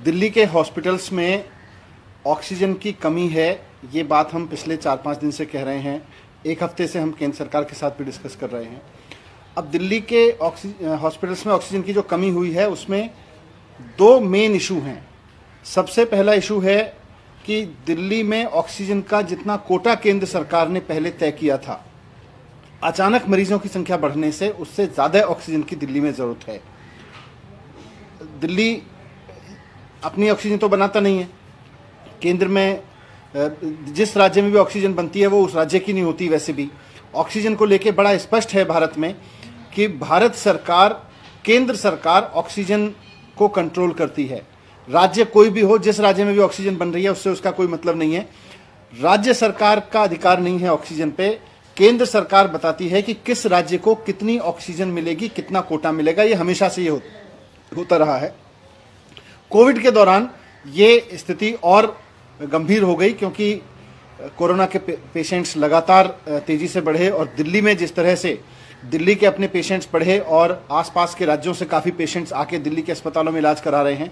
दिल्ली के हॉस्पिटल्स में ऑक्सीजन की कमी है, ये बात हम पिछले 4-5 दिन से कह रहे हैं। एक हफ्ते से हम केंद्र सरकार के साथ भी डिस्कस कर रहे हैं। अब दिल्ली के हॉस्पिटल्स में ऑक्सीजन की जो कमी हुई है उसमें दो मेन इशू हैं। सबसे पहला इशू है कि दिल्ली में ऑक्सीजन का जितना कोटा केंद्र सरकार ने पहले तय किया था, अचानक मरीजों की संख्या बढ़ने से उससे ज़्यादा ऑक्सीजन की दिल्ली में ज़रूरत है। दिल्ली अपनी ऑक्सीजन तो बनाता नहीं है। केंद्र में जिस राज्य में भी ऑक्सीजन बनती है वो उस राज्य की नहीं होती। वैसे भी ऑक्सीजन को लेके बड़ा स्पष्ट है भारत में कि भारत सरकार, केंद्र सरकार ऑक्सीजन को कंट्रोल करती है। राज्य कोई भी हो, जिस राज्य में भी ऑक्सीजन बन रही है उससे उसका कोई मतलब नहीं है। राज्य सरकार का अधिकार नहीं है ऑक्सीजन पे। केंद्र सरकार बताती है कि किस राज्य को कितनी ऑक्सीजन मिलेगी, कितना कोटा मिलेगा। ये हमेशा से ये होता रहा है। कोविड के दौरान ये स्थिति और गंभीर हो गई क्योंकि कोरोना के पेशेंट्स लगातार तेजी से बढ़े और दिल्ली में जिस तरह से दिल्ली के अपने पेशेंट्स बढ़े और आसपास के राज्यों से काफ़ी पेशेंट्स आके दिल्ली के अस्पतालों में इलाज करा रहे हैं,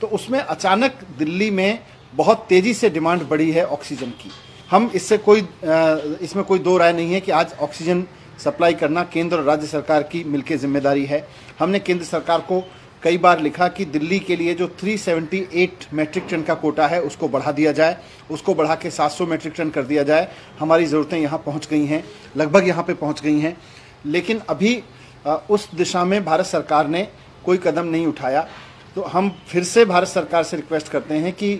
तो उसमें अचानक दिल्ली में बहुत तेज़ी से डिमांड बढ़ी है ऑक्सीजन की। हम इसमें कोई दो राय नहीं है कि आज ऑक्सीजन सप्लाई करना केंद्र और राज्य सरकार की मिलकर जिम्मेदारी है। हमने केंद्र सरकार को कई बार लिखा कि दिल्ली के लिए जो 378 मैट्रिक टन का कोटा है उसको बढ़ा दिया जाए, उसको बढ़ा के 700 मैट्रिक टन कर दिया जाए। हमारी ज़रूरतें यहाँ पहुँच गई हैं, लगभग यहाँ पे पहुँच गई हैं, लेकिन अभी उस दिशा में भारत सरकार ने कोई कदम नहीं उठाया। तो हम फिर से भारत सरकार से रिक्वेस्ट करते हैं कि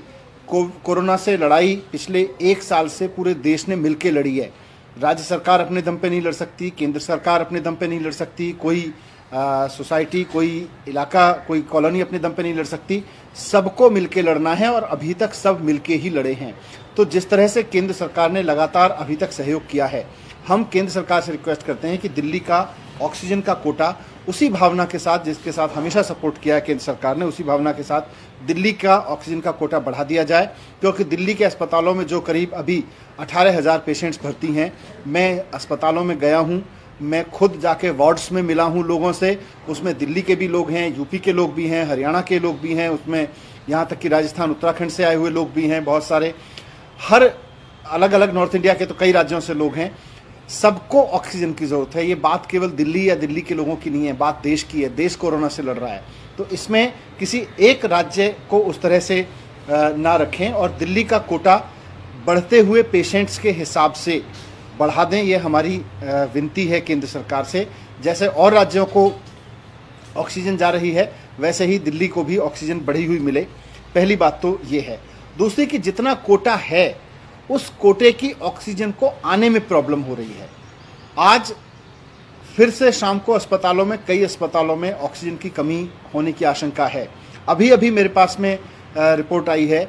कोरोना से लड़ाई पिछले 1 साल से पूरे देश ने मिलकर लड़ी है। राज्य सरकार अपने दम पे नहीं लड़ सकती, केंद्र सरकार अपने दम पे नहीं लड़ सकती, कोई सोसाइटी, कोई इलाका, कोई कॉलोनी अपने दम पे नहीं लड़ सकती। सबको मिलके लड़ना है और अभी तक सब मिलके ही लड़े हैं। तो जिस तरह से केंद्र सरकार ने लगातार अभी तक सहयोग किया है, हम केंद्र सरकार से रिक्वेस्ट करते हैं कि दिल्ली का ऑक्सीजन का कोटा उसी भावना के साथ, जिसके साथ हमेशा सपोर्ट किया है केंद्र सरकार ने, उसी भावना के साथ दिल्ली का ऑक्सीजन का कोटा बढ़ा दिया जाए। क्योंकि दिल्ली के अस्पतालों में जो करीब अभी 18,000 पेशेंट्स भर्ती हैं, मैं अस्पतालों में गया हूँ, मैं खुद जाके वार्ड्स में मिला हूँ लोगों से। उसमें दिल्ली के भी लोग हैं, यूपी के लोग भी हैं, हरियाणा के लोग भी हैं, उसमें यहाँ तक कि राजस्थान, उत्तराखंड से आए हुए लोग भी हैं, बहुत सारे, हर अलग अलग नॉर्थ इंडिया के तो कई राज्यों से लोग हैं। सबको ऑक्सीजन की ज़रूरत है। ये बात केवल दिल्ली या दिल्ली के लोगों की नहीं है, बात देश की है। देश कोरोना से लड़ रहा है, तो इसमें किसी एक राज्य को उस तरह से ना रखें और दिल्ली का कोटा बढ़ते हुए पेशेंट्स के हिसाब से बढ़ा दें। ये हमारी विनती है केंद्र सरकार से। जैसे और राज्यों को ऑक्सीजन जा रही है, वैसे ही दिल्ली को भी ऑक्सीजन बढ़ी हुई मिले। पहली बात तो ये है। दूसरी कि जितना कोटा है उस कोटे की ऑक्सीजन को आने में प्रॉब्लम हो रही है। आज फिर से शाम को अस्पतालों में, कई अस्पतालों में ऑक्सीजन की कमी होने की आशंका है। अभी अभी मेरे पास में रिपोर्ट आई है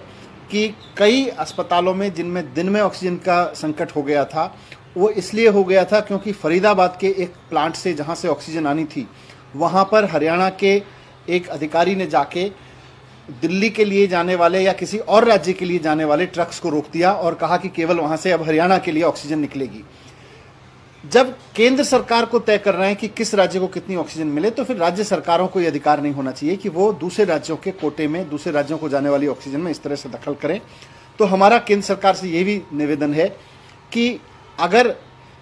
कि कई अस्पतालों में जिनमें दिन में ऑक्सीजन का संकट हो गया था, वो इसलिए हो गया था क्योंकि फरीदाबाद के एक प्लांट से जहाँ से ऑक्सीजन आनी थी, वहाँ पर हरियाणा के एक अधिकारी ने जाके दिल्ली के लिए जाने वाले या किसी और राज्य के लिए जाने वाले ट्रक्स को रोक दिया और कहा कि केवल वहाँ से अब हरियाणा के लिए ऑक्सीजन निकलेगी। जब केंद्र सरकार को तय कर रहे हैं कि किस राज्य को कितनी ऑक्सीजन मिले, तो फिर राज्य सरकारों को यह अधिकार नहीं होना चाहिए कि वो दूसरे राज्यों के कोटे में, दूसरे राज्यों को जाने वाली ऑक्सीजन में इस तरह से दखल करें। तो हमारा केंद्र सरकार से ये भी निवेदन है कि अगर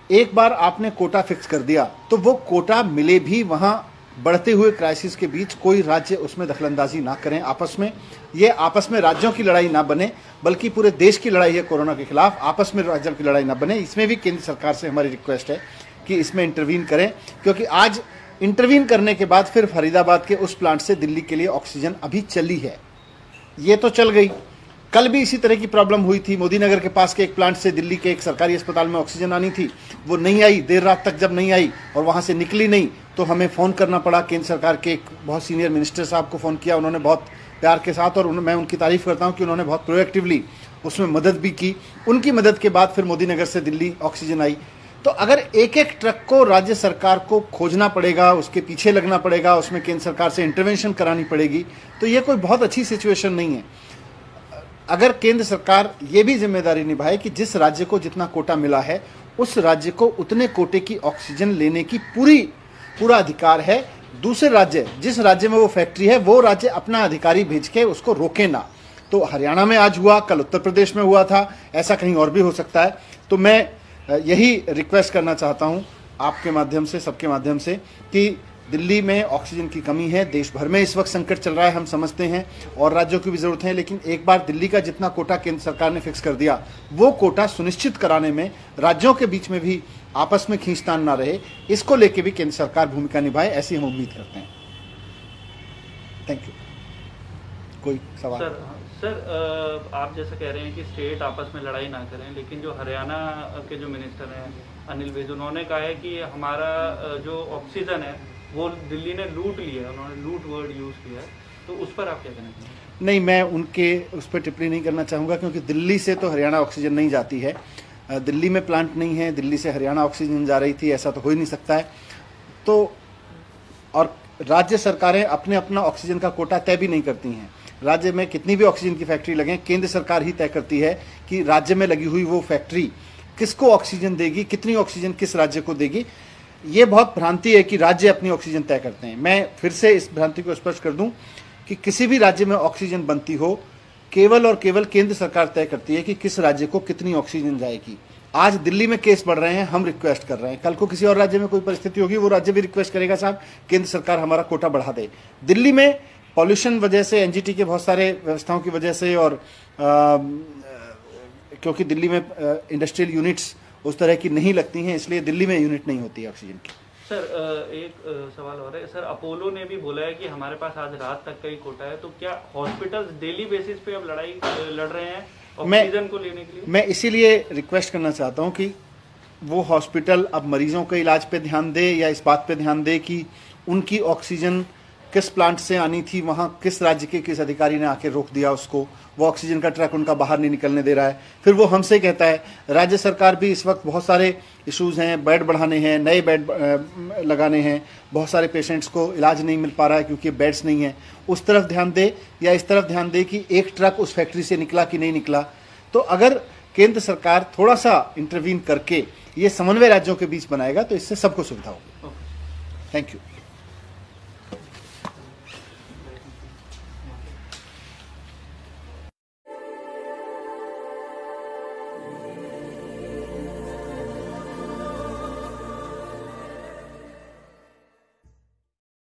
एक बार आपने कोटा फिक्स कर दिया तो वो कोटा मिले भी वहाँ बढ़ते हुए क्राइसिस के बीच कोई राज्य उसमें दखलंदाजी ना करें आपस में। ये आपस में राज्यों की लड़ाई ना बने, बल्कि पूरे देश की लड़ाई है कोरोना के खिलाफ, आपस में राज्यों की लड़ाई ना बने। इसमें भी केंद्र सरकार से हमारी रिक्वेस्ट है कि इसमें इंटरवीन करें, क्योंकि आज इंटरवीन करने के बाद फिर फरीदाबाद के उस प्लांट से दिल्ली के लिए ऑक्सीजन अभी चली है। ये तो चल गई, कल भी इसी तरह की प्रॉब्लम हुई थी। मोदी नगर के पास के एक प्लांट से दिल्ली के एक सरकारी अस्पताल में ऑक्सीजन आनी थी, वो नहीं आई, देर रात तक जब नहीं आई और वहाँ से निकली नहीं, तो हमें फ़ोन करना पड़ा। केंद्र सरकार के एक बहुत सीनियर मिनिस्टर साहब को फ़ोन किया, उन्होंने बहुत प्यार के साथ, और मैं उनकी तारीफ़ करता हूँ कि उन्होंने बहुत प्रोएक्टिवली उसमें मदद भी की। उनकी मदद के बाद फिर मोदी नगर से दिल्ली ऑक्सीजन आई। तो अगर एक एक ट्रक को राज्य सरकार को खोजना पड़ेगा, उसके पीछे लगना पड़ेगा, उसमें केंद्र सरकार से इंटरवेंशन करानी पड़ेगी, तो ये कोई बहुत अच्छी सिचुएशन नहीं है। अगर केंद्र सरकार ये भी जिम्मेदारी निभाए कि जिस राज्य को जितना कोटा मिला है उस राज्य को उतने कोटे की ऑक्सीजन लेने की पूरा अधिकार है, दूसरे राज्य, जिस राज्य में वो फैक्ट्री है, वो राज्य अपना अधिकारी भेज के उसको रोके ना। तो हरियाणा में आज हुआ, कल उत्तर प्रदेश में हुआ था, ऐसा कहीं और भी हो सकता है। तो मैं यही रिक्वेस्ट करना चाहता हूं आपके माध्यम से, सबके माध्यम से, कि दिल्ली में ऑक्सीजन की कमी है, देश भर में इस वक्त संकट चल रहा है, हम समझते हैं, और राज्यों की भी जरूरत है, लेकिन एक बार दिल्ली का जितना कोटा केंद्र सरकार ने फिक्स कर दिया, वो कोटा सुनिश्चित कराने में राज्यों के बीच में भी आपस में खींचतान ना रहे, इसको लेके भी केंद्र सरकार भूमिका निभाए, ऐसी हम उम्मीद करते हैं। Thank you. कोई सवाल? सर आप जैसा कह रहे हैं कि स्टेट आपस में लड़ाई ना करें, लेकिन जो हरियाणा के जो मिनिस्टर हैं अनिल विज, उन्होंने कहा है कि हमारा जो ऑक्सीजन है वो दिल्ली ने लूट लिया है, उन्होंने लूट वर्ड यूज़ किया है, तो उस पर आप क्या कहना चाहेंगे? नहीं, मैं उनके उस पर टिप्पणी नहीं करना चाहूँगा, क्योंकि दिल्ली से तो हरियाणा ऑक्सीजन नहीं जाती है, दिल्ली में प्लांट नहीं है, दिल्ली से हरियाणा ऑक्सीजन जा रही थी, ऐसा तो हो ही नहीं सकता है। तो और राज्य सरकारें अपने अपना ऑक्सीजन का कोटा तय भी नहीं करती हैं। राज्य में कितनी भी ऑक्सीजन की फैक्ट्री लगे, केंद्र सरकार ही तय करती है कि राज्य में लगी हुई वो फैक्ट्री किसको ऑक्सीजन देगी, कितनी ऑक्सीजन किस राज्य को देगी। ये बहुत भ्रांति है कि राज्य अपनी ऑक्सीजन तय करते हैं। मैं फिर से इस भ्रांति को स्पष्ट कर दूं कि किसी भी राज्य में ऑक्सीजन बनती हो, केवल और केवल केंद्र सरकार तय करती है कि किस राज्य को कितनी ऑक्सीजन जाएगी। आज दिल्ली में केस बढ़ रहे हैं, हम रिक्वेस्ट कर रहे हैं, कल को किसी और राज्य में कोई परिस्थिति होगी, वो राज्य भी रिक्वेस्ट करेगा, साहब केंद्र सरकार हमारा कोटा बढ़ा दे। दिल्ली में पॉल्यूशन वजह से, एनजीटी के बहुत सारे व्यवस्थाओं की वजह से, और क्योंकि दिल्ली में इंडस्ट्रियल यूनिट्स उस तरह की नहीं लगती हैं, इसलिए दिल्ली में यूनिट नहीं होती है ऑक्सीजन की। सर एक सवाल और है सर, अपोलो ने भी बोला है कि हमारे पास आज रात तक का ही कोटा है, तो क्या हॉस्पिटल्स डेली बेसिस पे अब लड़ाई लड़ रहे हैं ऑक्सीजन को लेने के लिए? मैं इसीलिए रिक्वेस्ट करना चाहता हूं कि वो हॉस्पिटल अब मरीजों के इलाज पे ध्यान दे, या इस बात पे ध्यान दे कि उनकी ऑक्सीजन किस प्लांट से आनी थी, वहाँ किस राज्य के किस अधिकारी ने आके रोक दिया उसको, वो ऑक्सीजन का ट्रक उनका बाहर नहीं निकलने दे रहा है। फिर वो हमसे कहता है, राज्य सरकार भी इस वक्त बहुत सारे इश्यूज़ हैं, बेड बढ़ाने हैं, नए बेड लगाने हैं, बहुत सारे पेशेंट्स को इलाज नहीं मिल पा रहा है क्योंकि बेड्स नहीं है। उस तरफ ध्यान दे, या इस तरफ ध्यान दे कि एक ट्रक उस फैक्ट्री से निकला कि नहीं निकला। तो अगर केंद्र सरकार थोड़ा सा इंटरवीन करके ये समन्वय राज्यों के बीच बनाएगा तो इससे सबको सुविधा होगी। Thank you.